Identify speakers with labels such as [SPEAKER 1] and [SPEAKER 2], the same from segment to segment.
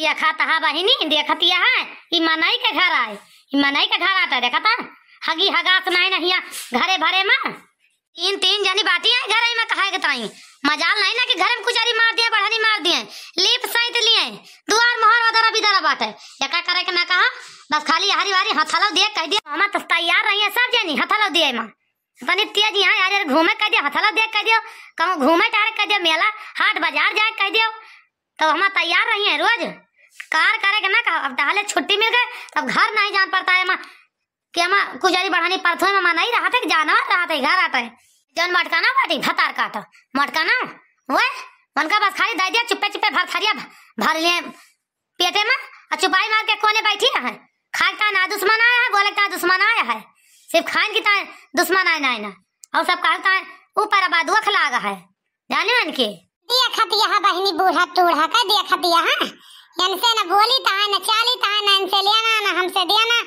[SPEAKER 1] ये खाता हा बहिनी देखतिया है ई मनाई के घर आए, ई मनाई के घर आता देखता हगी हगास नहीं नहीं घरे भरे में तीन तीन जनी बाटी है घर में कहा के ताई मजाल नहीं ना कि घर में कुचारी मार दिए बढ़नी मार दिए लीप सहित लिए दुआर मोहर वदरा बिदरा बाटे या का करे के ना कहा बस खाली हरी वारी हथलो दिए कह दिए हम तो तैयार रही है सब जनी हथलो दिए मां तनी तेज यहाँ यार घूमे कह दियो हथलो दिए कह दियो कहूं घूमे टारे कह दियो मेला हाट बाजार जाए कह दियो तो हम तैयार रही है रोज कार करे के ना कहा अब डाले छुट्टी मिल गए तब घर नहीं जान पड़ता है मां कि हम कुजारी बढ़ानी परथों में नहीं रहा थे जानवर रहा थे घर आते जन मटकाना बाटी भतार काट मटकाना वो उनका बस खाली दे दिया चुप्पे चुप्पे भर खरिया भर लिए पेटे में और चुपाई मार के कोने बैठी है खाए ना दुश्मन आया है बोले का दुश्मन आया है सिर्फ खान की दुश्मन आए ना और सब कहता है ऊपर अब दुख लागा है जाने मन के
[SPEAKER 2] देखतिया है बहनी बूढ़ा टूढ़ा का देखतिया है इनसे न बोली ता न चाली ता न इनसे लेना न हमसे देना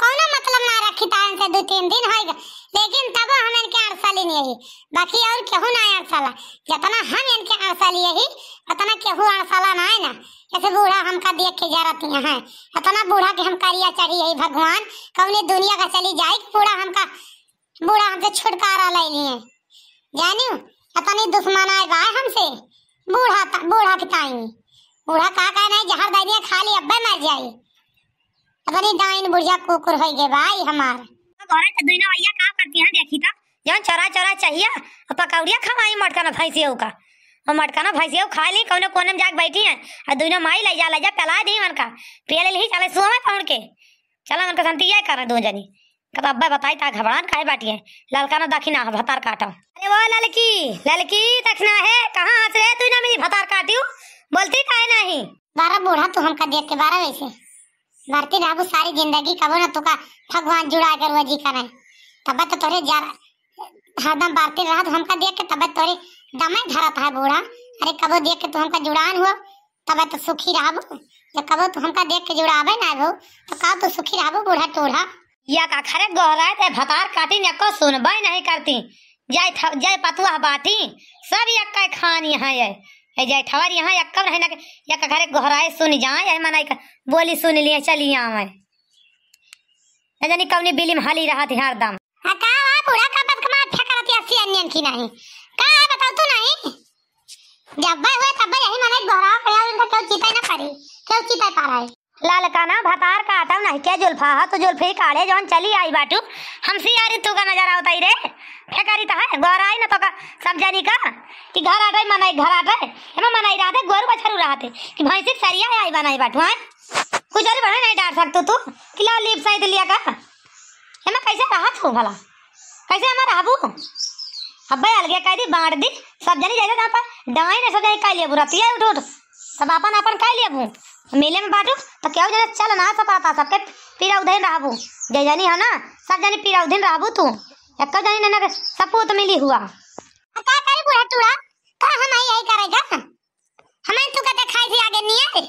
[SPEAKER 2] कोनो मतलब ना रखी ता इनसे 2-3 दिन होएगा लेकिन तब हम इनके अड़सली नहीं बाकी और केहू ना अड़सला जितना हम इनके अड़सली ही उतना केहू अड़सला ना है ना ऐसे बूढ़ा हमका देख के जरती है इतना बूढ़ा के हम करिया चढ़ी है भगवान कौने दुनिया का चली जाए पूरा हमका बूढ़ा हमसे छुटकारा ले लिए जानियो इतनी दुश्मन आए गाय हमसे बूढ़ा के ताई बूढ़ा का नहीं जहर दे दिया खाली अब्बे मर जाई अपनी डाइन बुढ़िया कुकुर हो गए भाई हमार
[SPEAKER 1] घरे के दुनो भैया काम करती हैं देखी ता जौन चोरा चोरा चाहिए और पकौड़िया खवाई मटकाना भैंसियों का और मटकाना भैंसियों खा ली कौन कोने में जाके बैठी हैं और दुनो माई ले जा पला दी मन का पिए ले चले सुआ में पहुंच के चला मन का संती ये कर दो जनी कब अब्बा बताई ता घबरान काहे बाटी है ललका ना दखिना भतार काटा अरे वो ललकी दखना है कहां हंस रहे तू ना मेरी भतार काटियो बोलती काहे नहीं
[SPEAKER 2] बारा बूढ़ा तू हमका देख के बारा वैसे भरती रहू सारी जिंदगी कबो ना तुका भगवान जुड़ा कर वजी करे तब तो तोरे हरदम बारती रहा हमका देख के तब तोरे दमे धरत है बूढ़ा अरे कबो देख के तू हमका जुड़ान हुआ तब तो सुखी रहबो जब कबो तू हमका देख के जुड़ावे ना हो तो का तू सुखी रहबो बूढ़ा टोढ़ा
[SPEAKER 1] या का खरे गहरा है भतार काटी न को सुनबे नहीं करती जय पतुआ बाटी सब यक्का खानी है ये जय ठवर यहाँ यक्का नहीं ना या का घरे गहराए सुन जाए मनाई का बोली सुन लिए चली आवे न जानी कौनी बिली में हाली रहा थी हरदम
[SPEAKER 2] का बूढ़ा का बद कमा ठकरती अस्सी अन्यन की नहीं का बताओ तू नहीं जब भाई हुए तब यही मने गहरा पड़ा उनका क्यों चिता ना करे क्यों चिता पा रहा है
[SPEAKER 1] लाल का ना भतार काटा नहीं क्या जुल्फा है तो जुल्फी काले जौन चली आई बाटू हमसे यारी तू का नजर आवता ही रे फेकारी तो है गोर आई ना तो का सब जानी का कि घर आ गई मनाई घर आ गए हम मनाई रहा थे गोरु बछरू रहा थे कि भैंसी सरिया आई बनाई बाटू है कुछ और बड़ा नहीं डाल सकते तू कि ला लीप सहित लिया का हम कैसे रहा तू भला कैसे हम रहबू अब्बे अलगे कह दी बांट दी सब जनी जैसे ना पर डाई ने सब जनी कह लिया बुरा पिया उठ सब अपन अपन कह लिया बू मेले में बाटू तो क्या जने चल ना सपाता सबके पीरा उधर रहबू जय जानी है ना सब जानी पीरा उधर रहबू तू एक जानी ना सपूत मिली हुआ
[SPEAKER 2] का करे बूढ़ा टूड़ा का हम यही करेगा हमें तू कहते खाई थी आगे नहीं है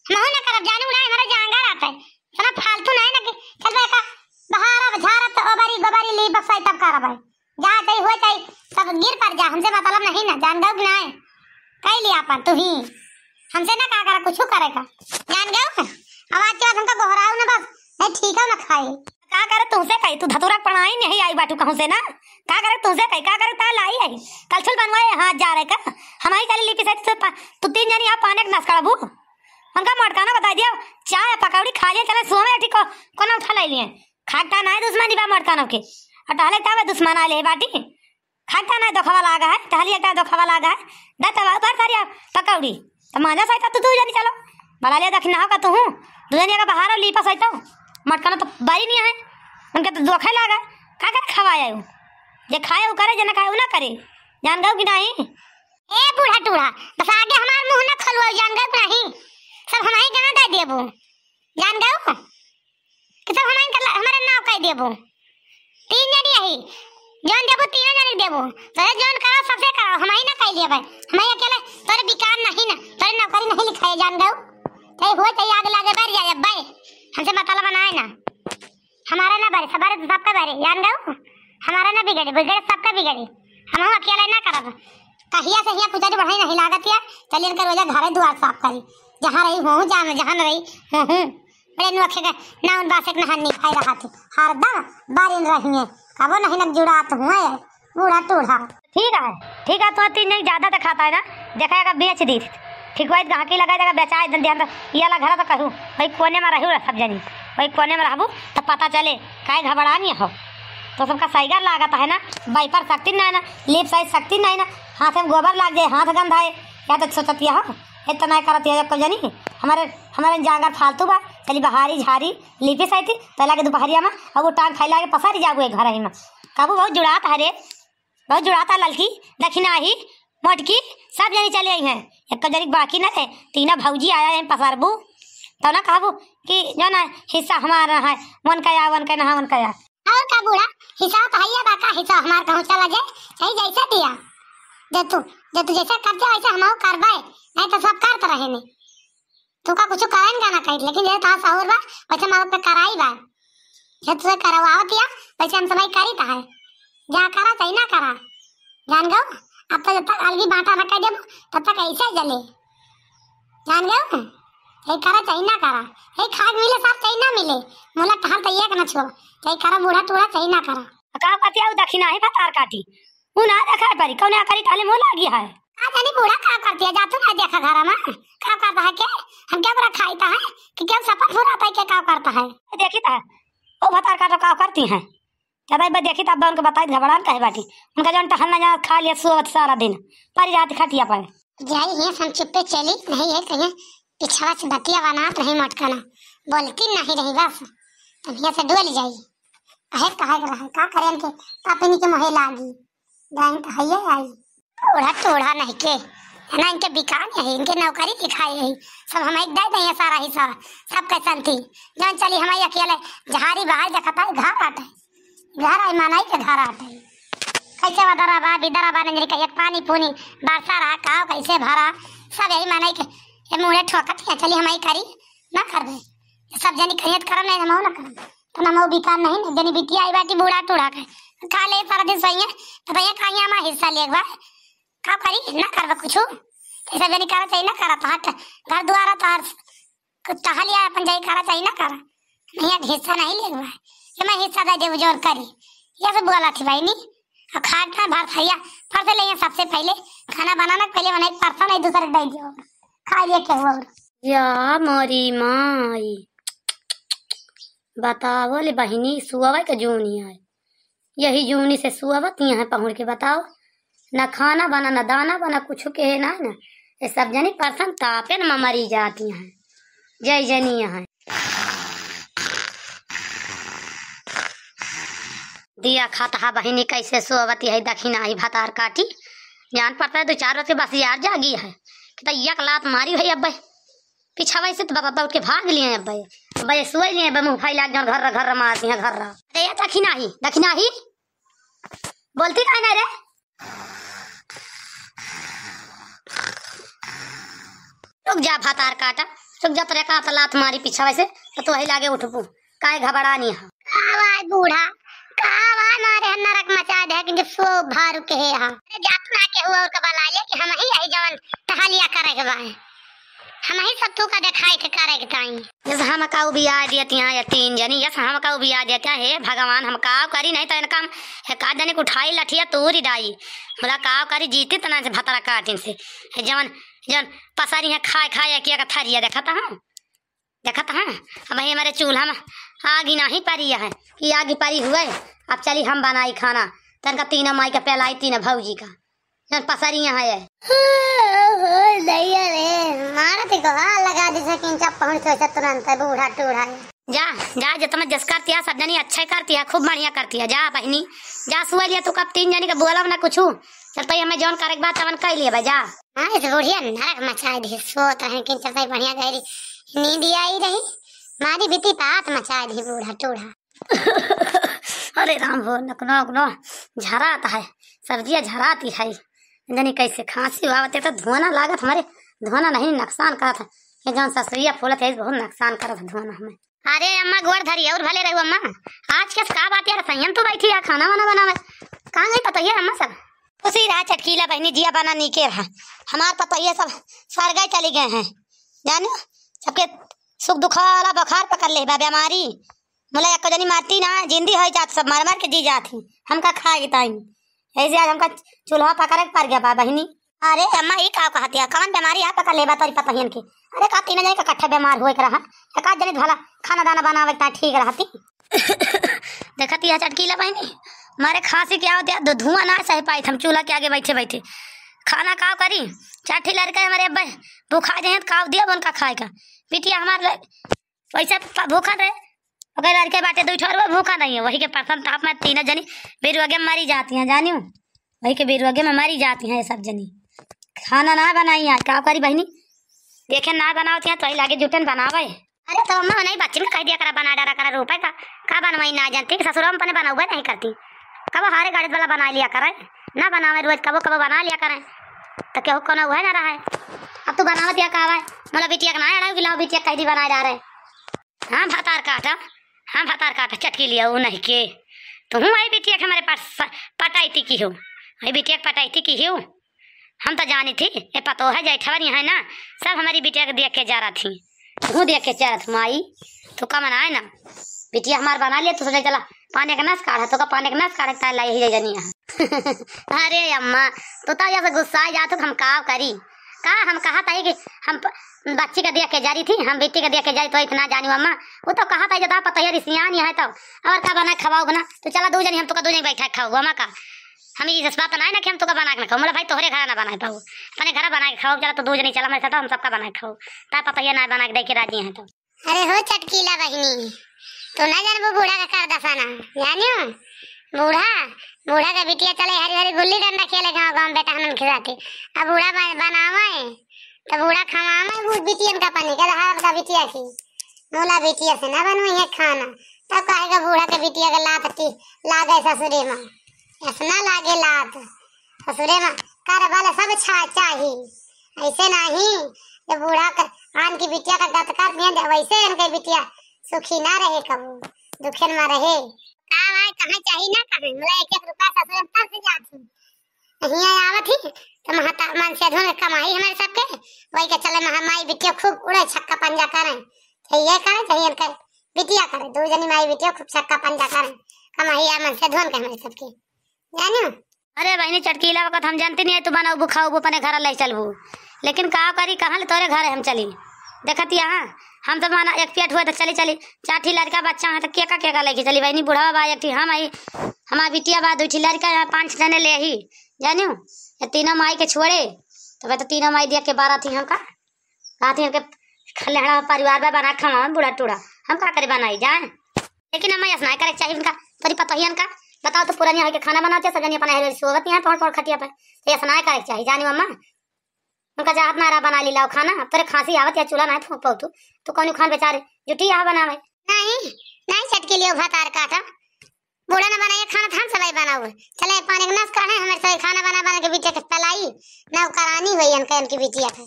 [SPEAKER 2] हम ना करब जानू ना हमारा जांगर आता है सारा फालतू नहीं ना कि चल बे का बहारा झारा तो ओबारी गोबारी ली बस तब करब जा तई हो तई सब गिर पर जा हमसे मतलब नहीं ना जान दो ना कह लिया अपन तू ही हमसे ना का करा कुछ करेगा जान गयो आवाज के बाद हमका गोहराऊ ना बस नहीं ठीक है ना खाए
[SPEAKER 1] का करे तुमसे कही तू धतुरा पढ़ाई नहीं आई बाटू कहूं से ना का करे तुमसे कही का करे ता लाई आई कल छल बनवाए हाथ जा रहे का हमारी चली लिपि से तू 3 जनी आप पाने के नस करबू हमका मटकाना बता दिया चाय पकौड़ी खा लिया चले सुबह में ठीक कोना उठा ले लिए खाटा ना दुश्मनी बा मटकाना के अटहले तब दुश्मन आले बाटी खाटा ना दोखवा लागा है टहलिया का दोखवा लागा है दतवा पर करिया पकौड़ी तो माजा सहित तू जानी चलो भला ले दखना का तू दुनिया का बाहर लीपा सहित मटकाना तो बारी नहीं है उनके तो धोखा लगा का कर खवाया जे खाए वो करे जे ना खाए वो ना करे जान गयो कि नहीं
[SPEAKER 2] ए बूढ़ा टूढ़ा बस आगे हमार मुंह ना खोलवा जान गयो नहीं सब हमारी गाना दे देबो जान गयो कि सब हमारे नाव कह देबो 3 जनी यही जान देबो 3 जनी देबो तोरे जान करो सबसे करो हमारी ना कह लिए भाई हमारे अकेले तोरे बिकार नहीं ना तोरे नौकरी नहीं लिखाए जान गयो तई हो तई आगे लागे बैठ जाए भाई हमसे मतलब बनाए ना हमारा ना बारे सबारे तो सबका बारे जान गयो हमारा ना बिगड़े सबका बिगड़े हम अकेले ना करब कहिया से हिया पुजारी बढ़ाई नहीं लागत या चलिए कर रोजा घरे द्वार साफ करी जहाँ रही हूँ जहाँ रही हूँ बड़े नुखे का ना उन बासे न हन्नी खाई रहा थी हर दम बारिन रही है कबो नहीं लग जुड़ा तो हुआ है बूढ़ा टूढ़ा।
[SPEAKER 1] ठीक है तो तीन नहीं ज्यादा तो खाता है ना देखाएगा बेच दी ठीक है गाहकी लगा देगा बेचाए ध्यान ये ला घर तो कहूँ भाई कोने में रहू सब जनी भाई कोने में रहबू तो पता चले काहे घबरा नहीं हो तो सबका सैगर लागत है ना वाइपर शक्ति नहीं ना लिप साइज शक्ति नहीं ना हाथ में गोबर लाग जाए हाथ गंध आए या तो सोचती हो इतना करती है कल जनी हमारे जांगर फालतू बा चली बहारी झारी लिपी सही थी पहला के दोपहरिया में और वो टांग फैला के पसारी जागू घर ही में काबू बहुत जुड़ाता है रे बहुत जुड़ाता ललकी दक्षिणा ही मोटकी सब जनी चले आई हैं एक जनी बाकी न है तीना भौजी आया है पसारबू तो ना कहबू कि जो ना हिस्सा हमारा है वन का या
[SPEAKER 2] और का बूढ़ा हिसाब तो है बाका हिसाब हमार कहूँ चला जाए सही जैसा दिया जब तू जैसा कर जा वैसा हम करवाए नहीं तो सब करते रहे नहीं तू का कुछ कराइन का ना कही लेकिन ये था सहूर बा वैसे हमारे पे कराई बा जब तुझे करवाओ दिया वैसे हम समय करी था है जा करा सही ना करा जान गो अब तो जब तक अलगी बांटा रखा जब तब तक ऐसे जले जान गो ये करा चाहिए ना करा ये खाद मिले सब चाहिए ना मिले मोला टहल तो ये ना छोड़ ये करा बूढ़ा टूढ़ा चाहिए ना करा
[SPEAKER 1] का पतिया दक्षिणा ही फतार काटी उना देखा परी कौन करी टाले मोह लागी है
[SPEAKER 2] आ जानी बूढ़ा का करती है जा तू ना देखा घर में का करता है क्या हम क्या बड़ा खाईता है कि क्या सपन फुराता है क्या का करता है
[SPEAKER 1] देखी था ओ फतार काटो का करती हैं ज्यादा बार देखी तब उनको बताई घबरान कहे बाटी उनका जन टहलना जा खा लिया सोवत सारा दिन परी रात खटिया पर
[SPEAKER 2] जाई है हम चुप्पे चली नहीं है कहीं पिछवा से बतिया बनात नहीं मटकना बोलती नहीं रही बस तब यहाँ से डोल जाई कहे रहा का करें के अपनी के मोहे लागी गाय तो है आई थोड़ा थोड़ा नहीं के ना इनके बिकान है इनके नौकरी दिखाई है सब हमारे दे दें सारा हिस्सा सब कैसन थी जब चली हमारी अकेले झाड़ी बाहर देखता है घर आटे घर आई मानाई के घर आटे कैसे वदराबा बिदराबा नजरी का एक पानी पुनी बरसा रहा काव कैसे भरा सब यही मानाई के ये मुड़े ठोकत है चली हमारी करी ना करबे सब जनी कहियत करम नहीं हम ना करम तो ना मो बिकान नहीं जनी बिटिया आई बाटी बूढ़ा टूढ़ा के खा ले सारा दिन सही है तो भैया कहीं हमारा हिस्सा ले बा का करी ना करबे कुछ ऐसा जनी करा चाहिए ना करा तो हट घर द्वारा तार कुछ टहलिया अपन जाई करा चाहिए ना करा नहीं हिस्सा नहीं ले बा ये मैं हिस्सा दे देव जोर करी ये सब बोला थी भाई नी और खाना भात खाइया फरसे ले सबसे पहले खाना बनाना पहले बनाई परसा नहीं दूसरे दे दियो खा लिया क्या हुआ
[SPEAKER 1] या मोरी माई बताओ ले बहिनी सुअवा के जूनी है यही जूनी से सुअवत यहाँ पहुँच के बताओ ना खाना बना ना दाना बना कुछ के है ना ये सब जनी परसन तापे न मरी जाती हैं जय जनी यहाँ दिया खाता बहिनी कैसे सुअवती है दक्षिणा ही भतार काटी जान पड़ता है 2-4 रोज के बस यार जागी है कि एक लात मारी भाई अब पीछा वैसे तो बाबा उठ के भाग लिए अब भाई सोए लिए मुँह फैला घर मारती है घर अरे दक्षिणा ही बोलती का ना रे रुक जा भतार काटा रुक जा तेरे का लात मारी पीछा वैसे तो वही लागे उठपू काहे घबरा नहीं है
[SPEAKER 2] आवाज बूढ़ा कावा मारे नरक मचा दे कि सो भार के है हां जातना के हुआ और कबला ले कि हम ही आई जवन टहलिया करे के बा हम ही सब तू का दिखाई के करे के टाइम
[SPEAKER 1] जैसे हम का बिया देती हैं या 3 जनी जैसे हम का बिया देते हैं भगवान हम का करी नहीं तो इनका है का जने को उठाई लठिया तोरी डाई मतलब का करी जीती तना से भतरा काटिन से जवन पसारी है खाए किया का थरिया देखता है अब हमारे चूल्हा में आगी नहीं परी है कि आगी परी हुए अब चली हम बनाई खाना तनका 3 माई का पहलाई 3 भौजी का जन पसारी यहाँ है
[SPEAKER 2] दैया रे मारा ते को लगा दे से किंचा पहुंच से तुरंत बूढ़ा टूढ़ा
[SPEAKER 1] जा जे तुम जस करती है सब जनी अच्छा करती है खूब बढ़िया करती है जा बहनी जा सुआ लिया तू कब 3 जनी का बोला ना कुछ चल तो हमें जौन करे के बाद तवन कह लिए जा
[SPEAKER 2] हां इस बुढ़िया नरक मचा दी सोत है किंचा से बढ़िया गहरी नींद आई रही मारी बीती पात मचा दी बूढ़ा टूढ़ा
[SPEAKER 1] अरे राम हो नकनो झराता है सब्जियां झराती है जनी कैसे खांसी आवते तो धुआं लागत हमारे धुआं नहीं नुकसान करत है ये जौन ससुरिया फूलत है बहुत नुकसान करत है धुआं हमें अरे अम्मा गोड़ धरी और भले रहू अम्मा आज के का बात यार संयम तो बैठी है खाना वाना बनावे कहां गई पता है अम्मा सब उसी राह चटकीला बहनी जिया बना नीके रहा हमार पता है सब सरगाई चली गए हैं जानो सबके सुख दुखाला बुखार पकड़ ले बा बीमारी मोला एक जनी मारती ना जिंदी हो जात सब मार मार के जी जाती हमका खाए ताई ऐसे आज हमका चूल्हा पकड़ पड़ गया बा बहिनी। अरे अम्मा ये का कहती है कौन बीमारी आप पकड़ ले बा तोरी पता हिन के अरे का तीन जने का कट्ठा बीमार होए रहा एक आध जने भला खाना दाना बनावे ता ठीक रहती देखती है चटकीला बहिनी मारे खांसी क्या होती धुआं ना सह पाई हम चूल्हा के आगे बैठे बैठे खाना का करी चाठी लड़का हमारे अब्बा भूखा जाए तो खाओ दिया उनका खाए का बिटिया हमारे वैसे भूखा रहे अगर लड़के बाटे दो ठोर भूखा नहीं है वही के प्रथम ताप में तीन जनी बेरुआगे में मरी जाती हैं जानियो वही के बेरुआगे में मरी जाती हैं सब जनी खाना ना बनाई है का करी बहनी देखे ना बनाती हैं तो ही लागे जुटन बनावे। अरे तो अम्मा नहीं बच्ची में कह दिया करा बना डारा करा रुपए का बनवाई ना जानती ससुर में अपने बनाऊगा नहीं करती कब हारे गाड़ी वाला बना लिया करे ना बनावे रोज कबो कबो बना लिया करें तो केहू कोनो हुआ ना रहा है अब तू बनावत या कहवा मोला बिटिया का ना अड़ाऊ गिलाओ बिटिया कह दी बना जा रहे हाँ भातार काटा चटकी लिया वो नहीं के तो हूँ आई बिटिया के हमारे पास पटाई थी की हो आई बिटिया पटाई थी की हो हम तो जानी थी ये पतो है जैठवरी है ना सब हमारी बिटिया को देख के जा रहा थी हूँ देख के जा रहा था माई तो का मनाए ना बिटिया हमारे बना लिया तो सोचा चला पानी का नस काढ़ा तो का पानी का नस काढ़ा लाई ही जनी अरे अम्मा तो ऐसे गुस्सा जा तो हम का करी का हम कहा था कि हम बच्ची का देख के जा रही थी हम बेटी का देख के जारी तो इतना जानी अम्मा वो तो कहा था जब पता है सियानी है तो और का बना खवाओ ना तो चला दो जनी हम तो का दो जनी बैठा खाओ अम्मा का हम इस बात ना कि हम तो का बना के खाओ मेरा भाई तोहरे घर ना बना पाओ अपने घर बना के खाओ चला तो दो जनी चला मेरे साथ हम सबका बना के खाओ ता पता है ना बना के देख के राजी है तो।
[SPEAKER 2] अरे हो चटकीला बहिनी तो ना जान वो बूढ़ा का कर दसाना जानियो बूढ़ा का बिटिया चले हरी हरी गुल्ली डंडा खेले गाँव गाँव बेटा हम खिलाते अब बूढ़ा बनावे तो बूढ़ा खवावे वो बिटियन का पानी का हाथ का बिटिया की मोला बिटिया से ना बनवाई है खाना तब कहेगा बूढ़ा के बिटिया का लागे ससुरे में ऐसा लागे लात ससुरे में कर वाला सब चाहिए ऐसे नहीं जब बूढ़ा का आन की बिटिया का गत कर दिया वैसे इनके बिटिया सुखी ना रहे कबू दुखन में रहे का भाई कहां चाहिए ना कहां मला 1 रुपया ससुर तर से जाती हिया आवत ही तो महता मन से धन कमाई हमारे सबके वही के चले माई बिटिया खूब उड़े छक्का पंजा करे चाहिए करे चाहिए इनके बिटिया करे दो जनी माई बिटिया खूब छक्का पंजा करे कमाई मन से धन के हमारे सबके जानो।
[SPEAKER 1] अरे बहनी चटकीला वक्त हम जानते नहीं है तू बनाओ बुखाओ वो अपने घर ले चलबू लेकिन का करी कहाँ ले तोरे घर हम चली देखत यहाँ हम तो माना एक पेट हुआ तो चली चाठी लड़का बच्चा है तो केका लेके चली बहनी बुढ़ा बा एक हम आई हमारा बिटिया बा 2 लड़का 5 जने ले ही जानियो ये तीनों माई के छोड़े तो मैं तो तीनों माई देख के 12 थी हम का कहा थी हमके खलेड़ा परिवार में बना खावा बूढ़ा टूढ़ा हम का करे बनाई जाए लेकिन हम ऐसा नहीं करे चाहिए उनका तोरी पता ही उनका बताओ तो पुरानी है के खाना बनाते सजनी अपना सोवत यहाँ पहुँच खटिया पे तो ऐसा नहीं करे चाहिए जानी मम्मा उनका जात नारा बना ली लाओ खाना अब तेरे खांसी आवत या चूल्हा नहीं फूक पाऊ तो कौन खान बेचारे जुटी यहाँ बनावे
[SPEAKER 2] नहीं चटकी लियो भातार काटा बूढ़ा ना बनाए खाना था हम सलाई बनाओ चले पानी का नस काढ़े हमारे सभी खाना बना के बिटिया के पलाई ना करानी हुई इनकी बिटिया के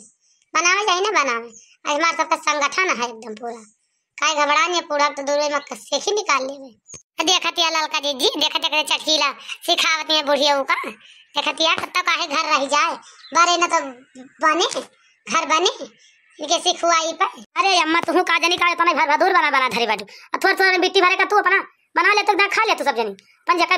[SPEAKER 2] बनावे जाए ना बनावे आज हमारे सबका संगठन है एकदम पूरा काय घबरानी पूरा तो दूर में से ही निकाल लेवे देखतिया ललका जी देखते चटकीला सिखावत में बुढ़िया का देखतिया तब काहे घर रह जाए बारे न तो बने घर बने इनके सिखवाई पर।
[SPEAKER 1] अरे अम्मा तू का जनी का अपना घर भदूर बना धरे बाटू थोड़ा मिट्टी भरे का तू अपना बना ले तो ना खा ले तू सब जनी पन जका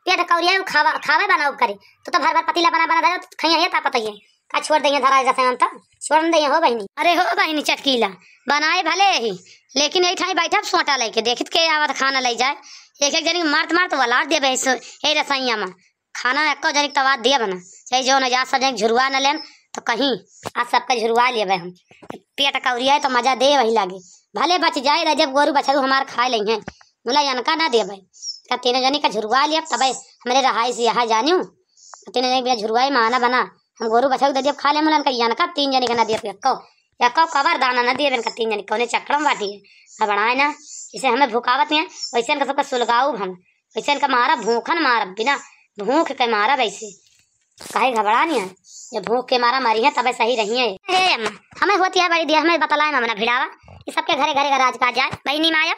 [SPEAKER 1] पेट कौरिया खावे बनाओ करे तो भर पतीला बना धरे खइया है ता पता है का छोड़ देंगे धरा जैसे हम तो छोड़ देंगे हो बहनी। अरे हो बहनी चटकीला बनाए भले ही लेकिन यही ठाई बैठा सोटा लेके देखित के आवत खाना ले जाए एक जनी मारत वलार दे ए रसैया में खाना एक जनी तवा दिया बना चाहे जो न जा सब जनी झुरवा न लेन तो कहीं आज सबका झुरवा लेवे हम पेट कौरिया है तो मजा दे वही लागे भले बच जाए जब गोरू बछरू हमार खाए लेंगे बोला अनका ना दे भाई तीनों जनी का झुरवा लिया तब हमारे रहाई से यहाँ जानियो तीनों जनी बिना झुरवाई माना बना हम गोरू बछरू दे खा ले मुला अनका 3 जनी का ना दिया यक्को कबर दाना न दिए 3 जनी कौने चक्कर बाटी है बनाए ना इसे हमें भूखावत है वैसे इनका सबका सुलगाऊ हम वैसे इनका मारा भूखन मारा बिना भूख के मारा वैसे कहे घबरा नहीं है जब भूख के मारा मारी है तब सही रही है अम्मा हमें होती है बड़ी दिया हमें बतलाए ममना भिड़ावा ये सबके घरे घरे राज का जाए बहनी माया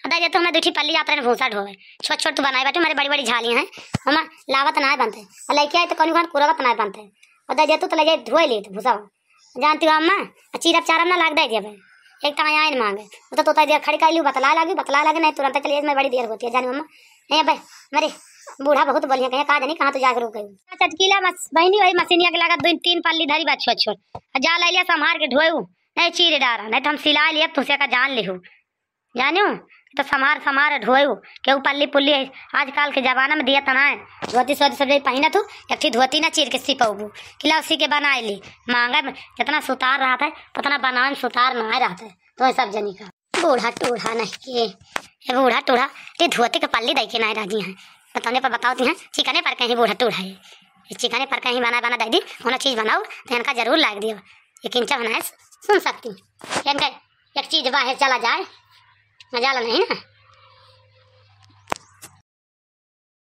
[SPEAKER 1] अदा तो हमें 2 पल्ली जाते भूसा ढोवे छोट तू बनाए बैठे हमारी बड़ी बड़ी झाली हैं हम लावत ना बनते लेके आए तो कौन कुरवत ना बनते अदा तो ले जाए धोए लिए तो भूसा जानती हो अम्मा चीरप चारम ना लाग दे जब एक टाइम आए मांगे वो तो देर खड़ी कर लूँ बतला लगे नहीं तुरंत चलिए इसमें बड़ी देर होती है जानी मम्मा नहीं भाई मेरे बूढ़ा बहुत बढ़िया कहे कहा जानी कहाँ तो जाकर रुक गई चटकीला बहनी वही मशीनिया के लगा 2-3 पल्ली धरी बात छोट जा ले लिया संभार के ढोऊ नहीं चीर डारा नहीं तो हम सिला लिया तुझसे का जान लिहू जानियो तो संभार ढोऊ के पल्ली पुल्ली आजकल के जमाना में दिया तना है धोती सोती सब पहना तू एक धोती ना चीर के सिपबू किला उसी के बनाए ली महंगा में जितना सुतार रहा था उतना बनाने में सुतार ना रहा था तो सब जनी का बूढ़ा टूढ़ा नहीं के बूढ़ा टूढ़ा ये धोती के पल्ली दे के नहीं राजी है बताने पर बताओती हैं चिकने पर कहीं बूढ़ा टूढ़ा है चिकने पर कहीं बना दे दी उन्हें चीज़ बनाओ तो इनका जरूर लाग दियो ये किंचा बनाए सुन सकती इनका एक चीज़ बाहर चला जाए मजा नहीं ना।